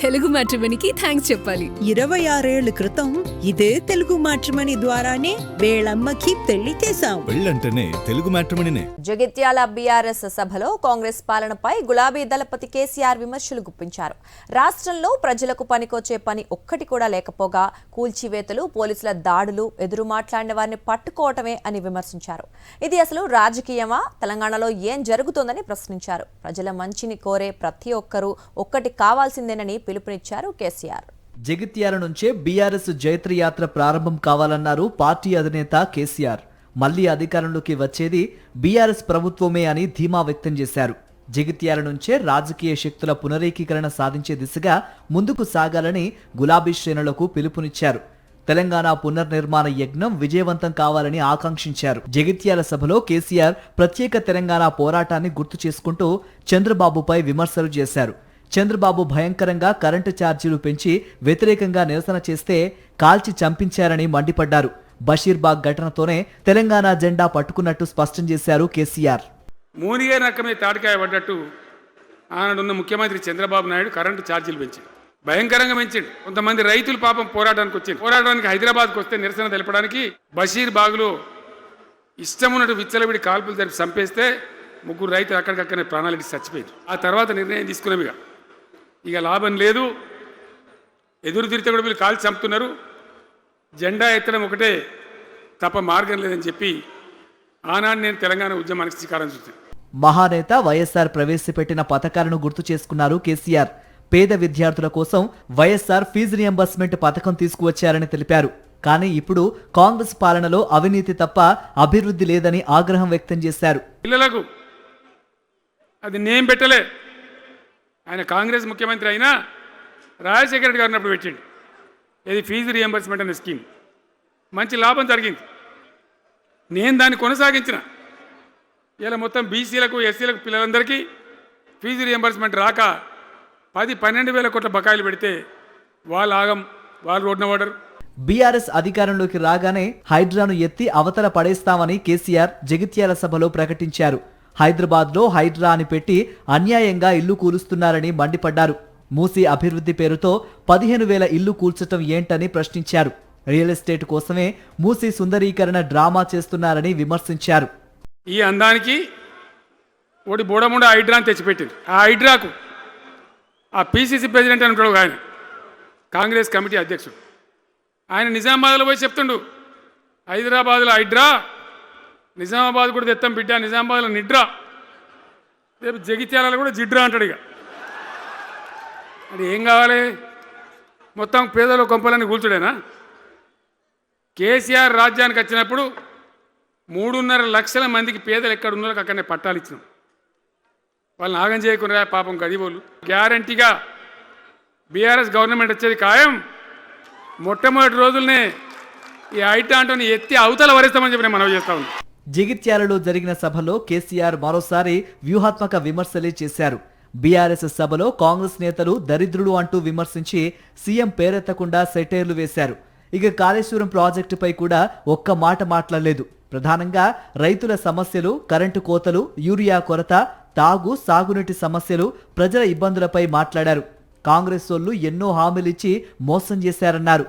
Telugu మ్యాట్రిమోనీకి thanks చెప్పాలి. 26 ఏళ్ల క్రితం ఇదే తెలుగు మ్యాట్రిమోనీ ద్వారానే వేళమ్మకి పెళ్లి చేశాం. పెళ్ళంటేనే తెలుగు మ్యాట్రిమోనీనే. జగిత్యాల బీఆర్ఎస్ సభలో కాంగ్రెస్ పాలనపై గులాబీ దళపతి కేసీఆర్ విమర్శలు గుప్పించారు. రాష్ట్రంలో ప్రజలకు పనికొచ్చే పని ఒక్కటి కూడా లేకపోగా కూల్చివేతలు, పోలీసుల దాడులు, ఎదురు మాట్లాడిన వారిని పట్టుకోవటమే అని విమర్శించారు. ఇది అసలు రాజకీయమా? తెలంగాణలో ఏం జరుగుతోందని ప్రశ్నించారు. ప్రజల మంచిని కోరే ప్రతి ఒక్కరూ ఒక్కటి కావాల్సిందేనని పిలుపునిచ్చారు కేసీఆర్. జగిత్యాల నుంచే బీఆర్ఎస్ జైత్రయాత్ర ప్రారంభం కావాలన్నారు పార్టీ అధినేత కేసీఆర్. మళ్లీ అధికారంలోకి వచ్చేది బీఆర్ఎస్ ప్రభుత్వమే అని ధీమా వ్యక్తం చేశారు. జగిత్యాల నుంచే రాజకీయ శక్తుల పునరేకీకరణ సాధించే దిశగా ముందుకు సాగాలని గులాబీ శ్రేణులకు పిలుపునిచ్చారు. తెలంగాణ పునర్నిర్మాణ యజ్ఞం విజయవంతం కావాలని ఆకాంక్షించారు. జగిత్యాల సభలో కేసీఆర్ ప్రత్యేక తెలంగాణ పోరాటాన్ని గుర్తు చేసుకుంటూ చంద్రబాబుపై విమర్శలు చేశారు. చంద్రబాబు భయంకరంగా కరెంటు ఛార్జీలు పెంచి వ్యతిరేకంగా నిరసన చేస్తే కాల్చి చంపించారని మండిపడ్డారు. బషీర్బాగ్ ఘటనతోనే తెలంగాణ జెండా పట్టుకున్నట్టు స్పష్టం చేశారు కేసీఆర్. మూనిగే నక్కమే తాటికాయ పడ్డట్టు ఆనాడున్న ముఖ్యమంత్రి చంద్రబాబు నాయుడు కరెంటు ఛార్జీలు పెంచాడు, భయంకరంగా పెంచాడు. కొంతమంది రైతులు పాపం పోరాటానికి వచ్చారు. పోరాటానికి హైదరాబాద్కి వస్తే నిరసన తెలపడానికి బషీర్బాగ్లో ఇష్టం ఉన్నట్టు విచ్చలవిడి కాల్పులు జరిపి చంపేస్తే 3 రైతులు అక్కడికక్కడనే ప్రాణాలకి చచ్చిపోయారు. ఆ తర్వాత నిర్ణయం తీసుకున్నాం, ఇక లాభం లేదు, ఎదురు తిరిగితే కూడా వీళ్ళు కాల్చి చంపుతున్నారు, జెండా ఎత్తడం ఒకటే తప్ప మార్గం లేదని చెప్పి ఆనాడు నేను తెలంగాణ ఉద్యమానికి శ్రీకారం చుట్టాను. మహానేత వైఎస్ఆర్ ప్రవేశపెట్టిన పథకాలను గుర్తు చేసుకున్నారు కేసీఆర్. పేద విద్యార్థుల కోసం వైఎస్ఆర్ ఫీజు రియంబర్స్మెంట్ పథకం తీసుకువచ్చారని తెలిపారు. కానీ ఇప్పుడు కాంగ్రెస్ పాలనలో అవినీతి తప్ప అభివృద్ధి లేదని ఆగ్రహం వ్యక్తం చేశారు. పిల్లలకు అది నేను పెట్టలే, ఆయన కాంగ్రెస్ ముఖ్యమంత్రి అయినా రాజశేఖర రెడ్డి గారు ఉన్నప్పుడు పెట్టిండు. ఇది ఫీజు రియంబర్స్మెంట్ అనే స్కీమ్ మంచి లాభం జరిగింది. నేను దాన్ని కొనసాగించిన. ఇలా మొత్తం బీసీలకు, ఎస్సీలకు పిల్లలందరికీ ఫీజు రియంబర్స్మెంట్ రాక 10-12 వేల కోట్ల బకాయిలు పెడితే వాళ్ళు ఆగం, వాళ్ళు రోడ్న పడరు. బీఆర్ఎస్ అధికారంలోకి రాగానే హైడ్రాను ఎత్తి అవతల పడేస్తామని కేసీఆర్ జగిత్యాల సభలో ప్రకటించారు. హైదరాబాద్లో హైడ్రా అని పెట్టి అన్యాయంగా ఇల్లు కూలుస్తున్నారని మండిపడ్డారు. మూసీ అభివృద్ధి పేరుతో 15,000 ఇల్లు కూల్చటం ఏంటని ప్రశ్నించారు. రియల్ ఎస్టేట్ కోసమే మూసీ సుందరీకరణ డ్రామా చేస్తున్నారని విమర్శించారు. ఈ అందానికి ఒకటి బోడముండ హైడ్రాని తెచ్చిపెట్టింది. ఆ హైడ్రాకు ఆ పీసీసీ ప్రెసిడెంట్ అని ఉంటాడు ఆయన, కాంగ్రెస్ కమిటీ అధ్యక్షుడు, ఆయన నిజామాబాద్లో పోయి చెప్తుండు, హైదరాబాద్లో హైడ్రా, నిజామాబాద్ కూడా తెత్తాం బిడ్డ, నిజామాబాద్లో నిడ్రా, రేపు జగిత్యాలలో కూడా జిడ్రా అంటాడు. ఇక అది ఏం కావాలి? మొత్తం పేదల కొంపలన్నీ కూల్చుడేనా? కేసీఆర్ రాజ్యానికి వచ్చినప్పుడు 3.5 లక్షల మందికి పేదలు ఎక్కడ ఉన్నారో అక్కడనే పట్టాలు ఇచ్చినాం. వాళ్ళని ఆగం చేయకుండా పాపం గదిబోళ్ళు. గ్యారంటీగా బీఆర్ఎస్ గవర్నమెంట్ వచ్చేది ఖాయం. మొట్టమొదటి రోజులనే ఈ ఐటాంటోని ఎత్తి అవతల వరిస్తామని చెప్పి మనం చేస్తా ఉన్నాం. జగిత్యాలలో జరిగిన సభలో కేసీఆర్ మరోసారి వ్యూహాత్మక విమర్శలే చేశారు. బీఆర్ఎస్ సభలో కాంగ్రెస్ నేతలు దరిద్రులు అంటూ విమర్శించి సీఎం పేరెత్తకుండా సెటైర్లు వేశారు. ఇక కాళేశ్వరం ప్రాజెక్టుపై కూడా ఒక్క మాట మాట్లాడలేదు. ప్రధానంగా రైతుల సమస్యలు, కరెంటు కోతలు, యూరియా కొరత, తాగు సాగునీటి సమస్యలు, ప్రజల ఇబ్బందులపై మాట్లాడారు. కాంగ్రెస్ సోళ్లు ఎన్నో హామీలిచ్చి మోసం చేశారన్నారు.